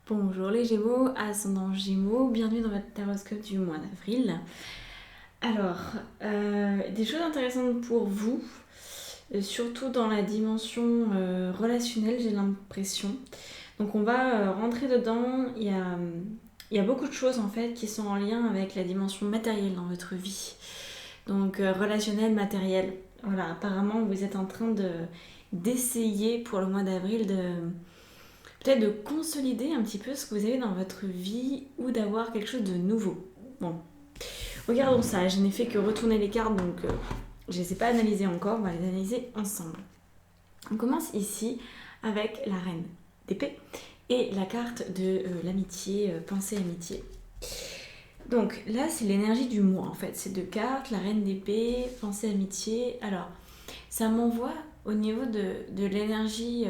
Bonjour les Gémeaux, ascendant Gémeaux, bienvenue dans votre horoscope du mois d'avril. Alors, des choses intéressantes pour vous, surtout dans la dimension relationnelle, j'ai l'impression. Donc on va rentrer dedans, il y a beaucoup de choses en fait qui sont en lien avec la dimension matérielle dans votre vie. Donc relationnel, matériel. Voilà, apparemment vous êtes en train d'essayer pour le mois d'avril de peut-être de consolider un petit peu ce que vous avez dans votre vie ou d'avoir quelque chose de nouveau. Bon, regardons ça. Je n'ai fait que retourner les cartes, donc je ne les ai pas analysées encore. On va les analyser ensemble. On commence ici avec la reine d'épée et la carte de l'amitié, pensée amitié. Donc là, c'est l'énergie du mois en fait. Ces deux cartes, la reine d'épée, pensée amitié. Alors, ça m'envoie au niveau de l'énergie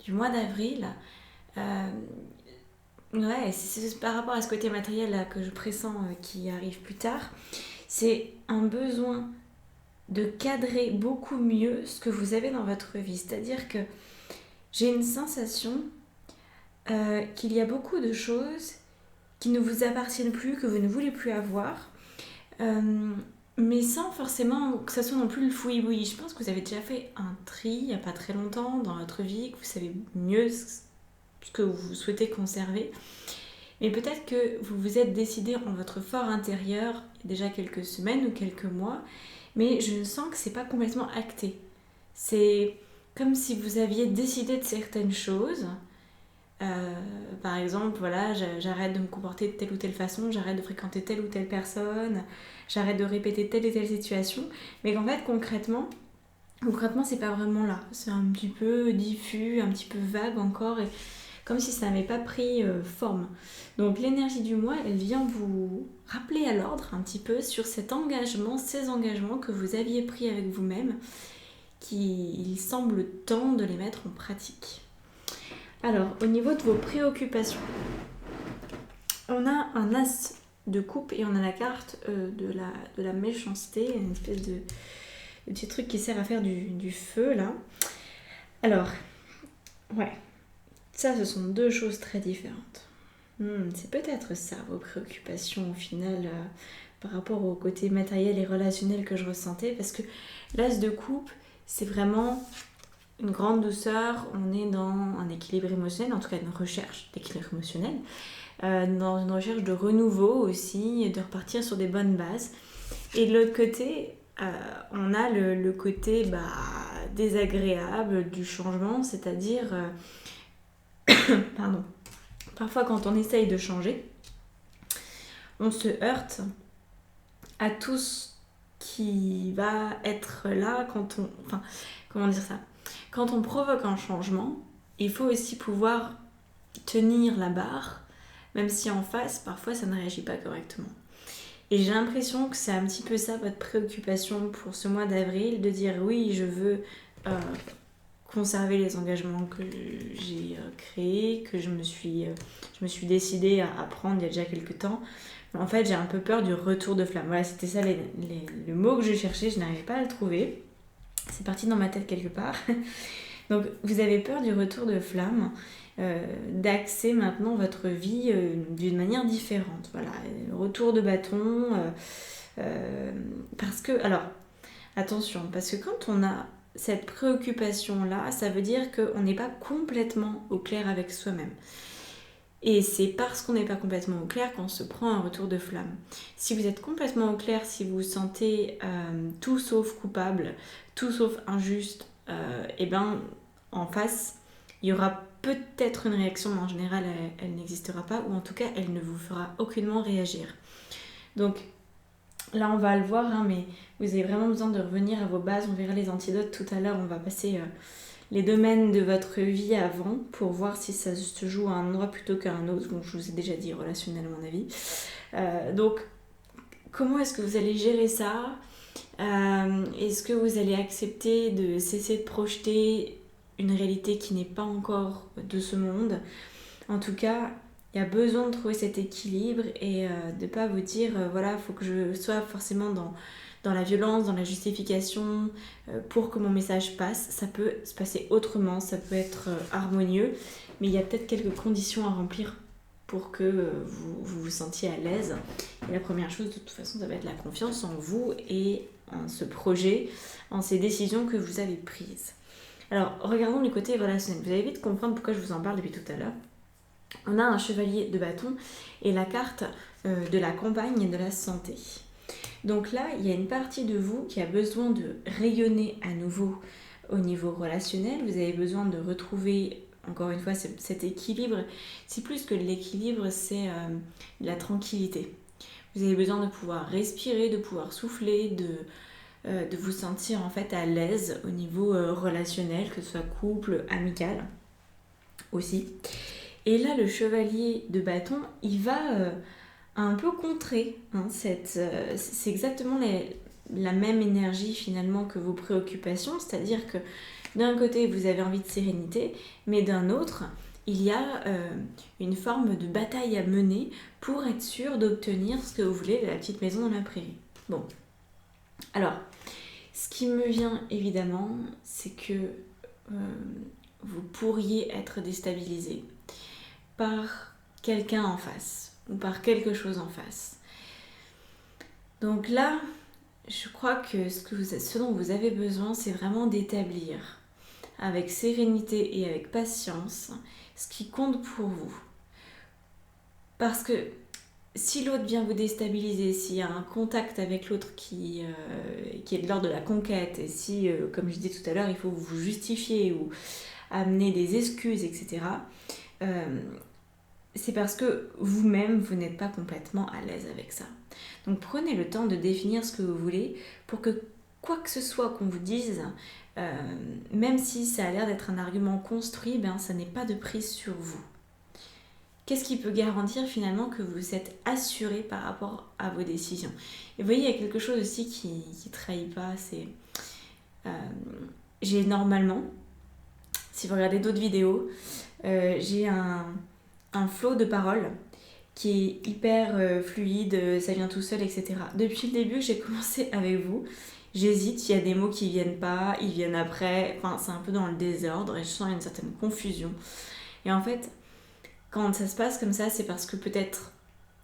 du mois d'avril. Euh, ouais, c'est par rapport à ce côté matériel là, que je pressens qui arrive plus tard. C'est un besoin de cadrer beaucoup mieux ce que vous avez dans votre vie. C'est-à-dire que j'ai une sensation qu'il y a beaucoup de choses qui ne vous appartiennent plus, que vous ne voulez plus avoir. Mais sans forcément que ça soit non plus le fouillis-bouillis. Je pense que vous avez déjà fait un tri il n'y a pas très longtemps dans votre vie, que vous savez mieux ce que vous souhaitez conserver. Mais peut-être que vous vous êtes décidé en votre fort intérieur il y a déjà quelques semaines ou quelques mois, mais je sens que c'est pas complètement acté. C'est comme si vous aviez décidé de certaines choses. Par exemple, voilà, j'arrête de me comporter de telle ou telle façon, j'arrête de fréquenter telle ou telle personne, j'arrête de répéter telle et telle situation, mais qu'en fait concrètement c'est pas vraiment là. C'est un petit peu diffus, un petit peu vague encore, et comme si ça n'avait pas pris forme. Donc l'énergie du mois, elle vient vous rappeler à l'ordre un petit peu sur cet engagement, ces engagements que vous aviez pris avec vous-même, qu'il semble temps de les mettre en pratique. Alors, au niveau de vos préoccupations, on a un as de coupe et on a la carte de la méchanceté, une espèce de petit truc qui sert à faire du feu là. Alors, ouais, ça ce sont deux choses très différentes. C'est peut-être ça vos préoccupations au final par rapport au côté matériel et relationnel que je ressentais, parce que l'as de coupe, c'est vraiment une grande douceur, on est dans un équilibre émotionnel, en tout cas une recherche d'équilibre émotionnel, dans une recherche de renouveau aussi, de repartir sur des bonnes bases. Et de l'autre côté, on a le côté désagréable du changement, c'est-à-dire, pardon, parfois quand on essaye de changer, on se heurte à tout ce qui va être là quand on... Enfin, comment dire ça ? Quand on provoque un changement, il faut aussi pouvoir tenir la barre, même si en face, parfois, ça ne réagit pas correctement. Et j'ai l'impression que c'est un petit peu ça votre préoccupation pour ce mois d'avril, de dire oui, je veux conserver les engagements que j'ai créés, que je me suis décidée à prendre il y a déjà quelques temps. Mais en fait, j'ai un peu peur du retour de flamme. Voilà, c'était ça le mot que je cherchais, je n'arrivais pas à le trouver. C'est parti dans ma tête quelque part. Donc vous avez peur du retour de flamme, d'axer maintenant votre vie d'une manière différente. Voilà, le retour de bâton. Parce que, alors, attention, parce que quand on a cette préoccupation-là, ça veut dire qu'on n'est pas complètement au clair avec soi-même. Et c'est parce qu'on n'est pas complètement au clair qu'on se prend un retour de flamme. Si vous êtes complètement au clair, si vous vous sentez tout sauf coupable, tout sauf injuste, et ben en face, il y aura peut-être une réaction, mais en général, elle n'existera pas, ou en tout cas, elle ne vous fera aucunement réagir. Donc là, on va le voir, hein, mais vous avez vraiment besoin de revenir à vos bases. On verra les antidotes tout à l'heure. On va passer les domaines de votre vie avant pour voir si ça se joue à un endroit plutôt qu'à un autre. Bon, je vous ai déjà dit relationnel à mon avis. Donc, comment est-ce que vous allez gérer ça ? Est-ce que vous allez accepter de cesser de projeter une réalité qui n'est pas encore de ce monde ? En tout cas, il y a besoin de trouver cet équilibre et de ne pas vous dire voilà, il faut que je sois forcément dans dans la violence, dans la justification, pour que mon message passe. Ça peut se passer autrement, ça peut être harmonieux, mais il y a peut-être quelques conditions à remplir pour que vous vous sentiez à l'aise. Et la première chose, de toute façon, ça va être la confiance en vous et en ce projet, en ces décisions que vous avez prises. Alors, regardons du côté relationnel. Vous allez vite comprendre pourquoi je vous en parle depuis tout à l'heure. On a un chevalier de bâton et la carte de la campagne et de la santé. Donc là, il y a une partie de vous qui a besoin de rayonner à nouveau au niveau relationnel. Vous avez besoin de retrouver, encore une fois, cet équilibre. C'est plus que l'équilibre, c'est la tranquillité. Vous avez besoin de pouvoir respirer, de pouvoir souffler, de vous sentir en fait à l'aise au niveau relationnel, que ce soit couple, amical aussi. Et là, le chevalier de bâton, il va un peu contrer. C'est exactement la même énergie finalement que vos préoccupations, c'est-à-dire que d'un côté, vous avez envie de sérénité, mais d'un autre, il y a une forme de bataille à mener pour être sûr d'obtenir ce que vous voulez de la petite maison dans la prairie. Bon, alors, ce qui me vient évidemment, c'est que vous pourriez être déstabilisé par quelqu'un en face ou par quelque chose en face. Donc là, je crois que ce dont vous avez besoin, c'est vraiment d'établir avec sérénité et avec patience ce qui compte pour vous. Parce que si l'autre vient vous déstabiliser, s'il y a un contact avec l'autre qui est de l'ordre de la conquête, et si, comme je disais tout à l'heure, il faut vous justifier ou amener des excuses, etc., c'est parce que vous-même, vous n'êtes pas complètement à l'aise avec ça. Donc prenez le temps de définir ce que vous voulez pour que quoi que ce soit qu'on vous dise, même si ça a l'air d'être un argument construit, ça n'est pas de prise sur vous. Qu'est-ce qui peut garantir finalement que vous êtes assuré par rapport à vos décisions? Et vous voyez, il y a quelque chose aussi qui ne trahit pas, c'est... j'ai normalement, si vous regardez d'autres vidéos, j'ai un flot de paroles qui est hyper fluide, ça vient tout seul, etc. Depuis le début que j'ai commencé avec vous, j'hésite, il y a des mots qui viennent pas, ils viennent après, enfin c'est un peu dans le désordre et je sens une certaine confusion. Et en fait, quand ça se passe comme ça, c'est parce que peut-être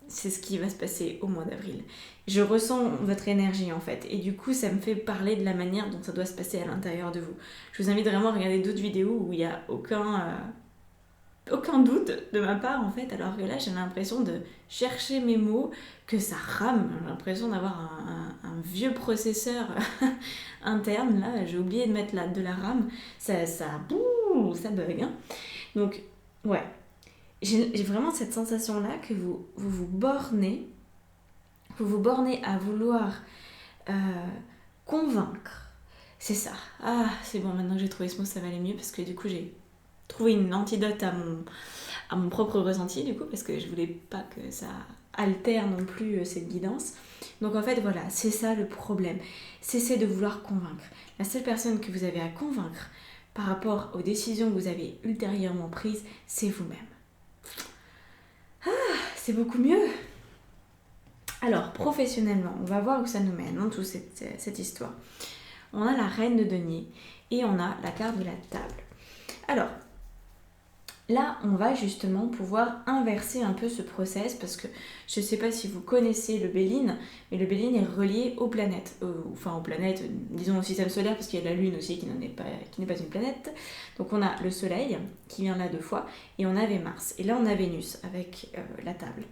c'est ce qui va se passer au mois d'avril. Je ressens votre énergie en fait, et du coup ça me fait parler de la manière dont ça doit se passer à l'intérieur de vous. Je vous invite vraiment à regarder d'autres vidéos où il n'y a aucun doute de ma part en fait, alors que là j'ai l'impression de chercher mes mots, que ça rame, j'ai l'impression d'avoir un vieux processeur interne, là j'ai oublié de mettre de la RAM, ça bug, hein. Donc ouais, j'ai vraiment cette sensation là que vous vous bornez à vouloir convaincre, c'est ça. Ah c'est bon, maintenant que j'ai trouvé ce mot ça va aller mieux, parce que du coup j'ai trouver une antidote à mon propre ressenti du coup, parce que je voulais pas que ça altère non plus cette guidance. Donc en fait voilà, c'est ça le problème, cessez de vouloir convaincre. La seule personne que vous avez à convaincre par rapport aux décisions que vous avez ultérieurement prises, c'est vous-même. Ah, c'est beaucoup mieux. Alors professionnellement, on va voir où ça nous mène, hein, toute cette histoire. On a la reine de denier et on a la carte de la table. Alors là, on va justement pouvoir inverser un peu ce process, parce que je ne sais pas si vous connaissez le Béline, mais le Béline est relié aux planètes, aux planètes, disons au système solaire, parce qu'il y a la Lune aussi qui n'est pas une planète. Donc on a le Soleil qui vient là 2 fois, et on avait Mars. Et là on a Vénus avec la table.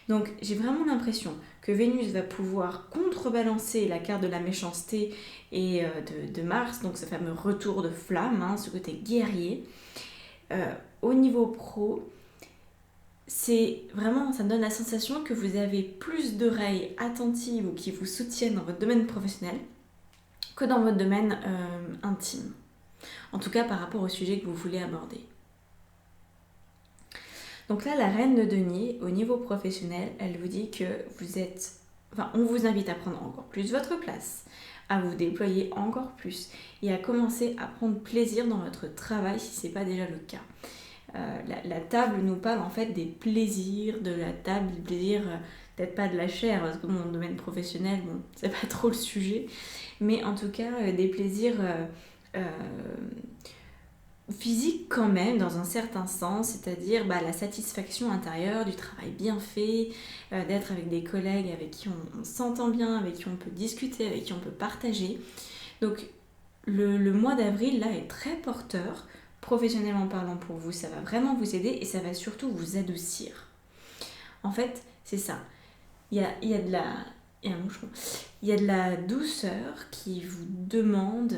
Donc j'ai vraiment l'impression que Vénus va pouvoir contrebalancer la carte de la méchanceté et de Mars, donc ce fameux retour de flamme, hein, ce côté guerrier. Au niveau pro, c'est vraiment, ça me donne la sensation que vous avez plus d'oreilles attentives ou qui vous soutiennent dans votre domaine professionnel que dans votre domaine intime. En tout cas par rapport au sujet que vous voulez aborder. Donc là, la reine de denier, au niveau professionnel, elle vous dit que on vous invite à prendre encore plus votre place, à vous déployer encore plus et à commencer à prendre plaisir dans votre travail si ce n'est pas déjà le cas. La table nous parle en fait des plaisirs de la table, des plaisirs, peut-être pas de la chair, parce que mon domaine professionnel, bon, c'est pas trop le sujet, mais en tout cas des plaisirs euh, physique quand même dans un certain sens, c'est-à-dire la satisfaction intérieure du travail bien fait, d'être avec des collègues avec qui on s'entend bien, avec qui on peut discuter, avec qui on peut partager. Donc le mois d'avril là est très porteur, professionnellement parlant pour vous, ça va vraiment vous aider et ça va surtout vous adoucir. En fait, c'est ça. Il y a de la... Il y a un moucheron. Il y a de la douceur qui vous demande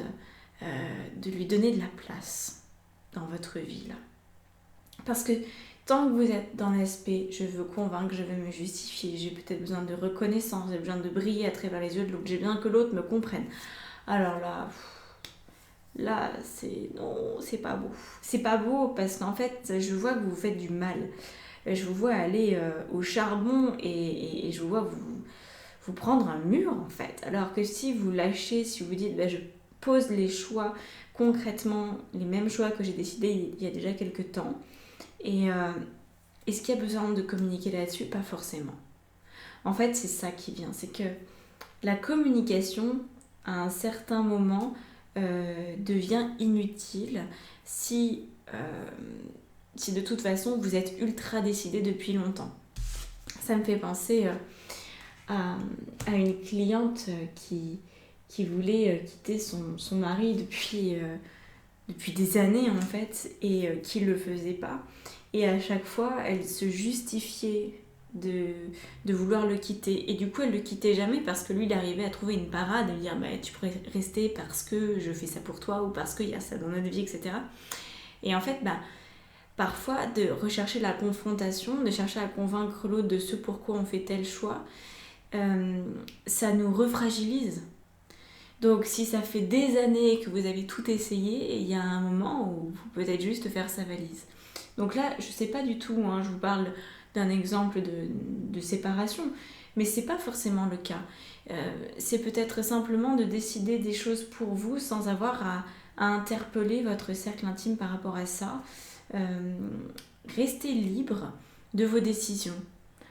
de lui donner de la place dans votre vie là. Parce que tant que vous êtes dans l'aspect je veux convaincre, je veux me justifier, j'ai peut-être besoin de reconnaissance, j'ai besoin de briller à travers les yeux de l'autre, j'ai besoin que l'autre me comprenne. Alors là c'est non, c'est pas beau. C'est pas beau parce qu'en fait je vois que vous faites du mal. Je vous vois aller au charbon et je vous vois vous prendre un mur en fait. Alors que si vous lâchez, si vous dites je pose les choix concrètement, les mêmes choix que j'ai décidé il y a déjà quelques temps, et est-ce qu'il y a besoin de communiquer là-dessus? Pas forcément. En fait, c'est ça qui vient, c'est que la communication, à un certain moment, devient inutile si de toute façon vous êtes ultra décidé depuis longtemps. Ça me fait penser à une cliente qui voulait quitter son mari depuis des années en fait et qui ne le faisait pas. Et à chaque fois, elle se justifiait de vouloir le quitter. Et du coup, elle le quittait jamais parce que lui, il arrivait à trouver une parade et lui dire tu pourrais rester parce que je fais ça pour toi ou parce qu'il y a ça dans notre vie, etc. Et en fait, parfois, de rechercher la confrontation, de chercher à convaincre l'autre de ce pourquoi on fait tel choix, ça nous refragilise. Donc si ça fait des années que vous avez tout essayé, il y a un moment où vous pouvez peut-être juste faire sa valise. Donc là, je sais pas du tout, je vous parle d'un exemple de séparation, mais c'est pas forcément le cas. C'est peut-être simplement de décider des choses pour vous sans avoir à interpeller votre cercle intime par rapport à ça. Restez libre de vos décisions.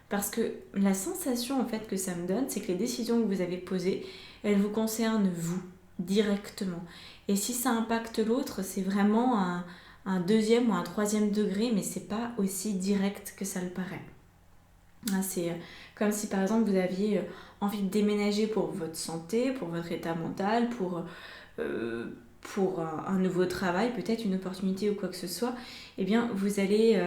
Parce que la sensation en fait que ça me donne, c'est que les décisions que vous avez posées, elles vous concernent vous, directement. Et si ça impacte l'autre, c'est vraiment un deuxième ou un troisième degré, mais c'est pas aussi direct que ça le paraît. C'est comme si par exemple vous aviez envie de déménager pour votre santé, pour votre état mental, pour un nouveau travail, peut-être une opportunité ou quoi que ce soit, eh bien vous allez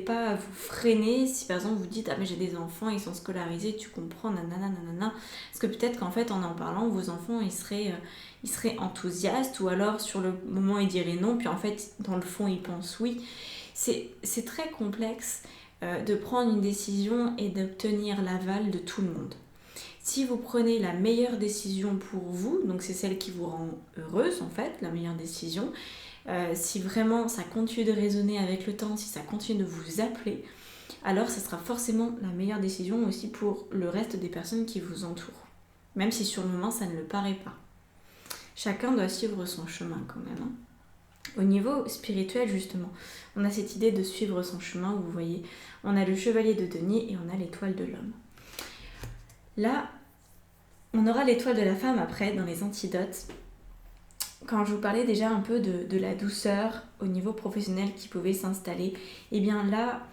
pas vous freiner si par exemple vous dites mais j'ai des enfants, ils sont scolarisés, tu comprends, nanana, nanana. Parce que peut-être qu'en fait en parlant, vos enfants ils seraient enthousiastes ou alors sur le moment ils diraient non, puis en fait dans le fond ils pensent oui. C'est très complexe de prendre une décision et d'obtenir l'aval de tout le monde. Si vous prenez la meilleure décision pour vous, donc c'est celle qui vous rend heureuse en fait, la meilleure décision, si vraiment ça continue de résonner avec le temps, si ça continue de vous appeler, alors ça sera forcément la meilleure décision aussi pour le reste des personnes qui vous entourent. Même si sur le moment ça ne le paraît pas. Chacun doit suivre son chemin quand même. Au niveau spirituel justement, on a cette idée de suivre son chemin où vous voyez, on a le chevalier de denier et on a l'étoile de l'homme. Là, on aura l'étoile de la femme après dans les antidotes. Quand je vous parlais déjà un peu de la douceur au niveau professionnel qui pouvait s'installer, et bien là,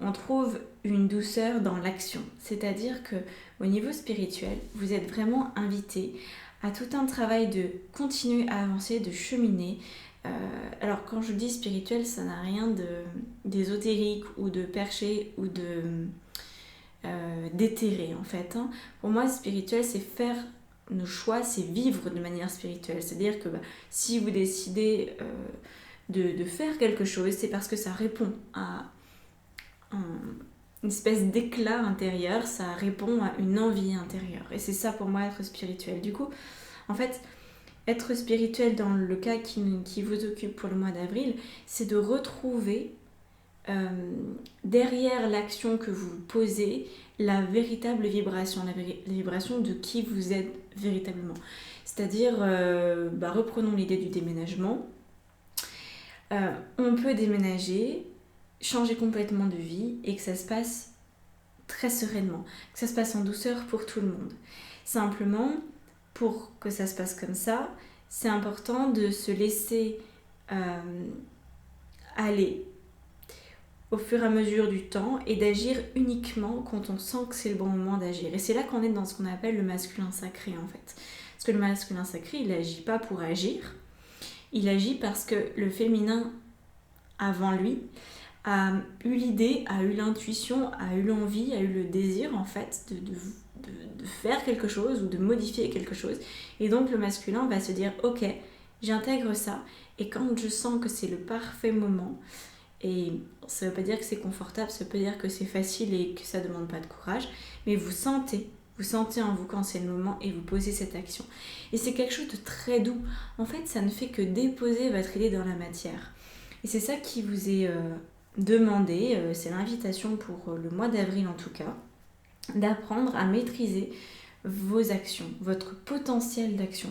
on trouve une douceur dans l'action. C'est-à-dire que au niveau spirituel, vous êtes vraiment invité à tout un travail de continuer à avancer, de cheminer. Alors quand je dis spirituel, ça n'a rien d'ésotérique ou de perché ou d'éthéré en fait. Pour moi, spirituel, c'est faire nos choix, c'est vivre de manière spirituelle. C'est-à-dire que si vous décidez de faire quelque chose, c'est parce que ça répond à une espèce d'éclat intérieur, ça répond à une envie intérieure. Et c'est ça pour moi être spirituel. Du coup, en fait, être spirituel dans le cas qui vous occupe pour le mois d'avril, c'est de retrouver derrière l'action que vous posez la véritable vibration, la vibration de qui vous êtes véritablement. C'est-à-dire, reprenons l'idée du déménagement. On peut déménager changer complètement de vie et que ça se passe très sereinement, que ça se passe en douceur pour tout le monde. Simplement, pour que ça se passe comme ça, c'est important de se laisser aller au fur et à mesure du temps et d'agir uniquement quand on sent que c'est le bon moment d'agir. Et c'est là qu'on est dans ce qu'on appelle le masculin sacré en fait. Parce que le masculin sacré, il n'agit pas pour agir, il agit parce que le féminin avant lui a eu l'idée, a eu l'intuition, a eu l'envie, a eu le désir en fait de faire quelque chose ou de modifier quelque chose. Et donc le masculin va se dire ok, j'intègre ça et quand je sens que c'est le parfait moment, et ça ne veut pas dire que c'est confortable, ça veut pas dire que c'est facile et que ça ne demande pas de courage, mais vous sentez en vous quand c'est le moment et vous posez cette action. Et c'est quelque chose de très doux. En fait, ça ne fait que déposer votre idée dans la matière. Et c'est ça qui vous est demandé, c'est l'invitation pour le mois d'avril en tout cas, d'apprendre à maîtriser vos actions, votre potentiel d'action.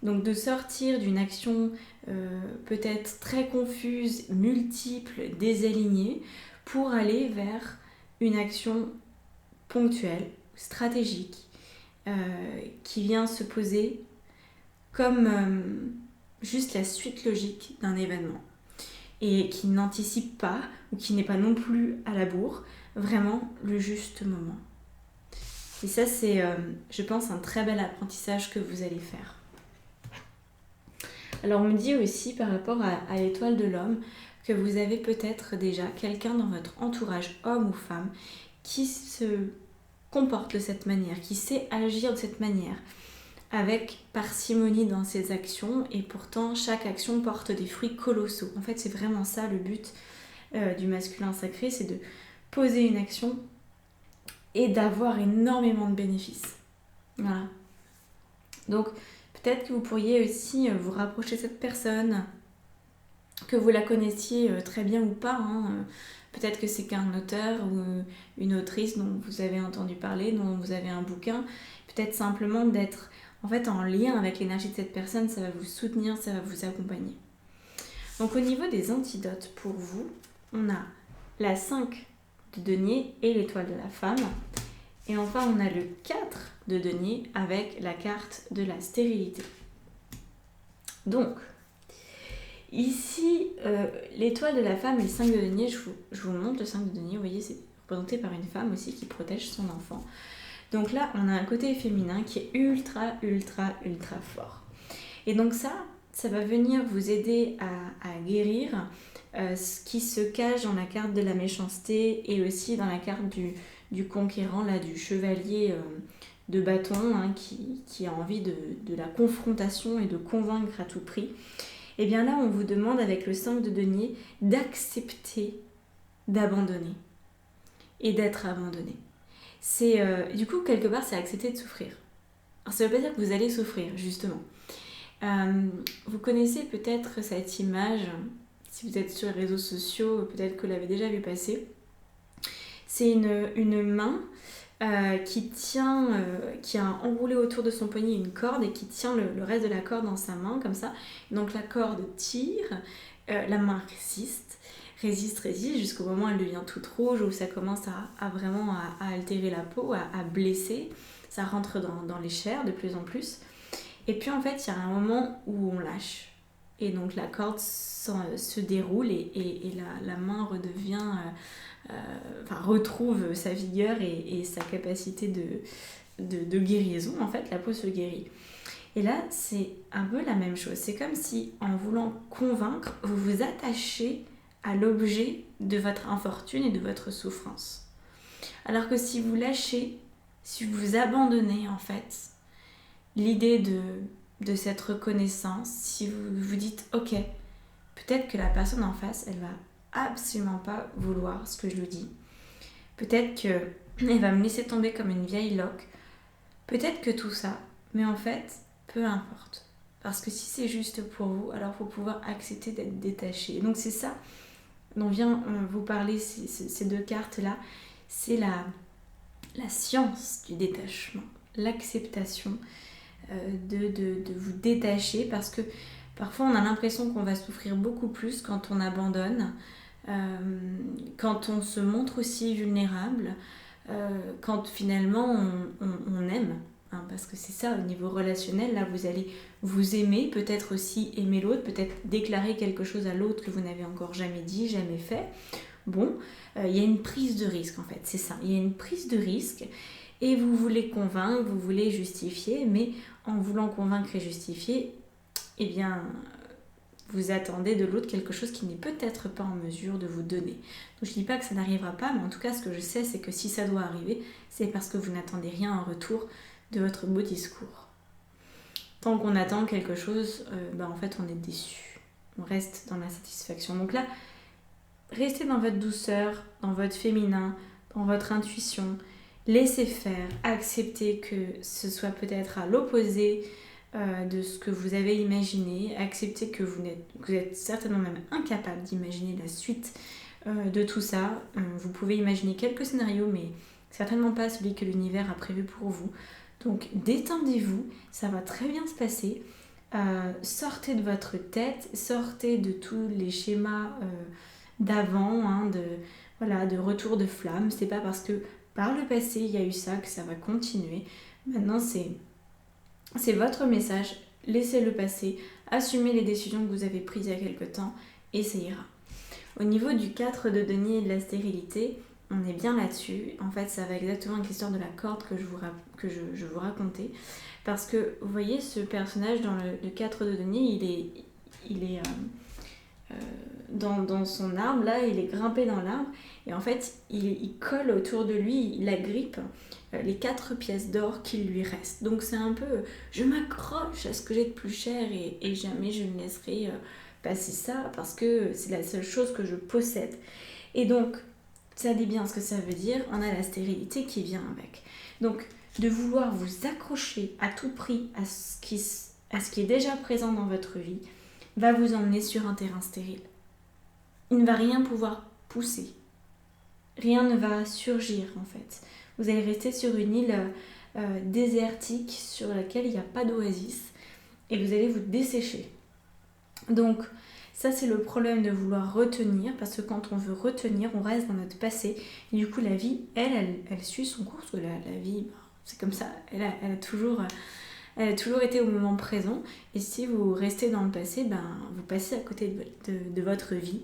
Donc de sortir d'une action peut-être très confuse, multiple, désalignée, pour aller vers une action ponctuelle, stratégique, qui vient se poser comme juste la suite logique d'un événement et qui n'anticipe pas ou qui n'est pas non plus à la bourre, vraiment le juste moment. Et ça c'est, je pense, un très bel apprentissage que vous allez faire. Alors on me dit aussi par rapport à l'étoile de l'homme que vous avez peut-être déjà quelqu'un dans votre entourage, homme ou femme, qui se comporte de cette manière, qui sait agir de cette manière, avec parcimonie dans ses actions, et pourtant chaque action porte des fruits colossaux. En fait c'est vraiment ça le but du masculin sacré, c'est de poser une action et d'avoir énormément de bénéfices. Voilà. Donc peut-être que vous pourriez aussi vous rapprocher de cette personne, que vous la connaissiez très bien ou pas. Peut-être que c'est qu'un auteur ou une autrice dont vous avez entendu parler, dont vous avez un bouquin. Peut-être simplement d'être en fait en lien avec l'énergie de cette personne, ça va vous soutenir, ça va vous accompagner. Donc au niveau des antidotes pour vous, on a la 5 de denier et l'étoile de la femme. Et enfin, on a le 4 de denier avec la carte de la stérilité. Donc, ici, l'étoile de la femme et le 5 de denier, je vous montre le 5 de denier, vous voyez, c'est représenté par une femme aussi qui protège son enfant. Donc là, on a un côté féminin qui est ultra, ultra, ultra fort. Et donc ça va venir vous aider à guérir ce qui se cache dans la carte de la méchanceté et aussi dans la carte du conquérant, là, du chevalier de bâton qui a envie de la confrontation et de convaincre à tout prix. Et bien là, on vous demande avec le 5 de denier d'accepter d'abandonner et d'être abandonné. C'est, du coup, quelque part, c'est accepter de souffrir. Alors, ça ne veut pas dire que vous allez souffrir, justement. Vous connaissez peut-être cette image, si vous êtes sur les réseaux sociaux, peut-être que vous l'avez déjà vu passer. C'est une main qui a enroulé autour de son poignet une corde et qui tient le reste de la corde dans sa main, comme ça. Donc la corde tire, la main résiste jusqu'au moment où elle devient toute rouge, où ça commence à vraiment à altérer la peau, à blesser. Ça rentre dans les chairs de plus en plus. Et puis en fait, il y a un moment où on lâche. Et donc la corde se déroule et la main redevient... retrouve sa vigueur et sa capacité de guérison. En fait, la peau se guérit. Et là, c'est un peu la même chose. C'est comme si, en voulant convaincre, vous vous attachez à l'objet de votre infortune et de votre souffrance. Alors que si vous lâchez, si vous abandonnez, en fait, l'idée de cette reconnaissance, si vous vous dites « Ok, peut-être que la personne en face, elle va absolument pas vouloir ce que je lui dis. Peut-être qu'elle va me laisser tomber comme une vieille loque. Peut-être que tout ça, mais en fait, peu importe. Parce que si c'est juste pour vous, alors il faut pouvoir accepter d'être détaché. Et donc c'est ça dont vient vous parler ces deux cartes-là. C'est la science du détachement, l'acceptation de vous détacher, parce que parfois on a l'impression qu'on va souffrir beaucoup plus quand on abandonne quand on se montre aussi vulnérable, quand finalement on aime, hein, parce que c'est ça au niveau relationnel, là vous allez vous aimer, peut-être aussi aimer l'autre, peut-être déclarer quelque chose à l'autre que vous n'avez encore jamais dit, jamais fait. Bon, il y a une prise de risque en fait, c'est ça, il y a une prise de risque et vous voulez convaincre, vous voulez justifier, mais en voulant convaincre et justifier, eh bien vous attendez de l'autre quelque chose qui n'est peut-être pas en mesure de vous donner. Donc je ne dis pas que ça n'arrivera pas, mais en tout cas ce que je sais c'est que si ça doit arriver, c'est parce que vous n'attendez rien en retour de votre beau discours. Tant qu'on attend quelque chose, en fait on est déçu. On reste dans la satisfaction. Donc là, restez dans votre douceur, dans votre féminin, dans votre intuition. Laissez faire, acceptez que ce soit peut-être à l'opposé de ce que vous avez imaginé. Acceptez que vous êtes certainement même incapable d'imaginer la suite de tout ça. Vous pouvez imaginer quelques scénarios, mais certainement pas celui que l'univers a prévu pour vous. Donc détendez-vous, ça va très bien se passer. Sortez de votre tête, sortez de tous les schémas d'avant, hein, de retour de flamme. C'est pas parce que par le passé il y a eu ça que ça va continuer. Maintenant c'est votre message, laissez-le passer, assumez les décisions que vous avez prises il y a quelque temps et ça ira. Au niveau du 4 de denier et de la stérilité, on est bien là-dessus. En fait, ça va exactement avec l'histoire de la corde que je vous racontais. Parce que, vous voyez, ce personnage dans le 4 de denier, il est dans son arbre, là, il est grimpé dans l'arbre. Et en fait, il colle autour de lui, il agrippe les 4 pièces d'or qu'il lui reste. Donc c'est un peu, je m'accroche à ce que j'ai de plus cher et jamais je ne laisserai passer ça parce que c'est la seule chose que je possède. Et donc, ça dit bien ce que ça veut dire, on a la stérilité qui vient avec. Donc, de vouloir vous accrocher à tout prix à ce qui est déjà présent dans votre vie, va vous emmener sur un terrain stérile. Il ne va rien pouvoir pousser. Rien ne va surgir en fait. Vous allez rester sur une île désertique sur laquelle il n'y a pas d'oasis et vous allez vous dessécher. Donc ça c'est le problème de vouloir retenir, parce que quand on veut retenir, on reste dans notre passé et du coup la vie, elle suit son cours, parce que la vie, c'est comme ça, elle a toujours été au moment présent, et si vous restez dans le passé, vous passez à côté de votre vie,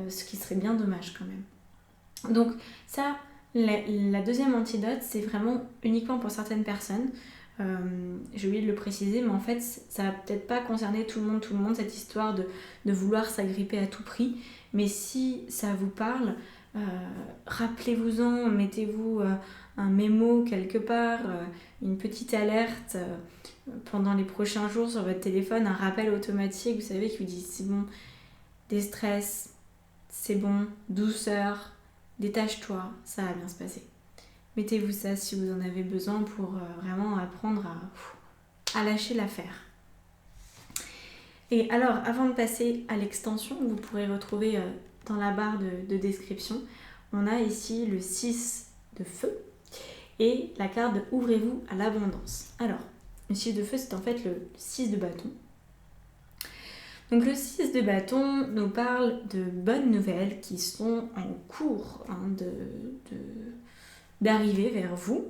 ce qui serait bien dommage quand même. Donc ça, la deuxième antidote, c'est vraiment uniquement pour certaines personnes. J'ai oublié de le préciser, mais en fait ça va peut-être pas concerner tout le monde cette histoire de vouloir s'agripper à tout prix, mais si ça vous parle, rappelez-vous-en, mettez-vous un mémo quelque part, une petite alerte pendant les prochains jours sur votre téléphone, un rappel automatique, vous savez, qui vous dit c'est bon, déstresse, c'est bon, douceur, détache-toi, ça va bien se passer. Mettez-vous ça si vous en avez besoin pour vraiment apprendre à lâcher l'affaire. Et alors, avant de passer à l'extension, vous pourrez retrouver dans la barre de description, on a ici le 6 de feu et la carte de ouvrez-vous à l'abondance. Alors, le 6 de feu, c'est en fait le 6 de bâton. Donc le 6 de bâton nous parle de bonnes nouvelles qui sont en cours d'arriver vers vous.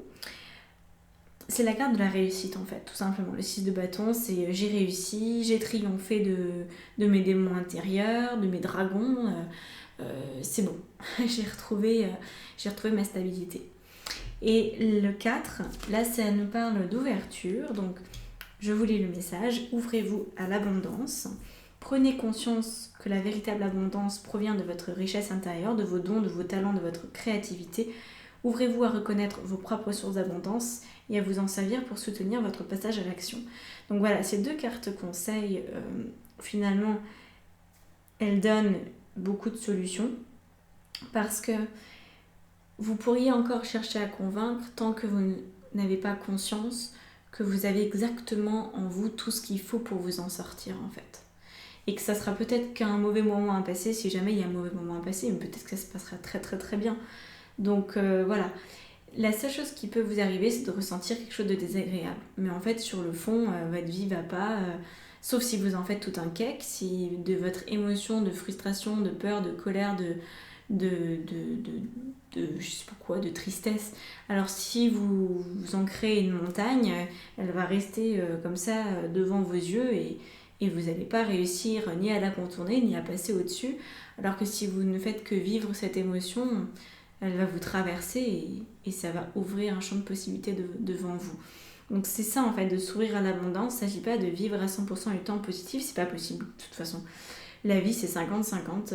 C'est la carte de la réussite en fait, tout simplement. Le 6 de bâton, c'est j'ai réussi, j'ai triomphé de mes démons intérieurs, de mes dragons, c'est bon, j'ai retrouvé ma stabilité. Et le 4, là ça nous parle d'ouverture, donc je vous lis le message, ouvrez-vous à l'abondance, prenez conscience que la véritable abondance provient de votre richesse intérieure, de vos dons, de vos talents, de votre créativité. Ouvrez-vous à reconnaître vos propres sources d'abondance et à vous en servir pour soutenir votre passage à l'action. Donc voilà, ces deux cartes conseils, finalement, elles donnent beaucoup de solutions parce que vous pourriez encore chercher à convaincre tant que vous n'avez pas conscience que vous avez exactement en vous tout ce qu'il faut pour vous en sortir en fait. Et que ça sera peut-être qu'un mauvais moment à passer si jamais il y a un mauvais moment à passer, mais peut-être que ça se passera très très très bien. Donc voilà, la seule chose qui peut vous arriver, c'est de ressentir quelque chose de désagréable. Mais en fait, sur le fond, votre vie va pas, Sauf si vous en faites tout un cake, si de votre émotion, de frustration, de peur, de colère, je sais pas quoi, de tristesse. Alors si vous en créez une montagne, elle va rester comme ça devant vos yeux et vous n'allez pas réussir ni à la contourner, ni à passer au-dessus. Alors que si vous ne faites que vivre cette émotion, elle va vous traverser et ça va ouvrir un champ de possibilités devant vous. Donc c'est ça en fait, de s'ouvrir à l'abondance. Il ne s'agit pas de vivre à 100% du temps positif, c'est pas possible de toute façon. La vie c'est 50-50,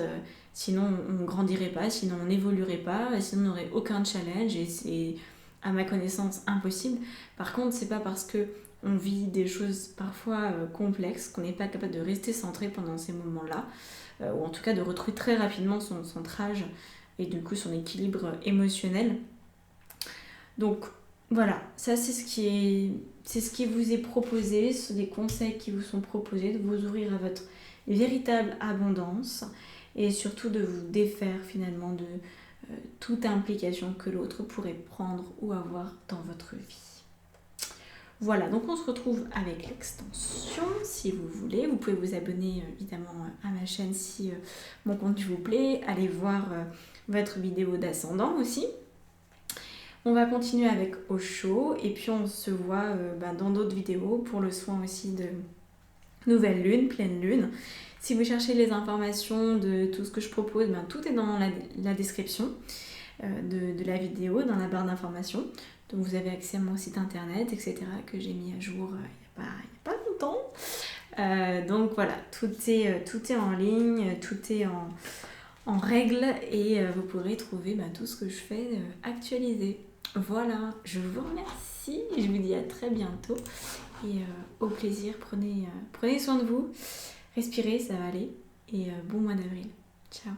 sinon on ne grandirait pas, sinon on n'évoluerait pas, sinon on n'aurait aucun challenge et c'est à ma connaissance impossible. Par contre c'est pas parce que on vit des choses parfois complexes qu'on n'est pas capable de rester centré pendant ces moments-là, ou en tout cas de retrouver très rapidement son centrage et du coup son équilibre émotionnel. Donc voilà, ça c'est ce qui vous est proposé, ce sont des conseils qui vous sont proposés, de vous ouvrir à votre véritable abondance et surtout de vous défaire finalement de toute implication que l'autre pourrait prendre ou avoir dans votre vie. Voilà, donc on se retrouve avec l'extension si vous voulez. Vous pouvez vous abonner évidemment à ma chaîne si mon contenu vous plaît. Allez voir votre vidéo d'ascendant aussi. On va continuer avec Osho et puis on se voit dans d'autres vidéos pour le soin aussi de nouvelle lune, pleine lune. Si vous cherchez les informations de tout ce que je propose, tout est dans la description de la vidéo, dans la barre d'informations. Donc vous avez accès à mon site internet, etc. que j'ai mis à jour il n'y a pas longtemps. Donc voilà, tout est en ligne, tout est en règle et vous pourrez trouver tout ce que je fais actualisé. Voilà, je vous remercie, je vous dis à très bientôt et au plaisir, prenez soin de vous, respirez, ça va aller et bon mois d'avril. Ciao.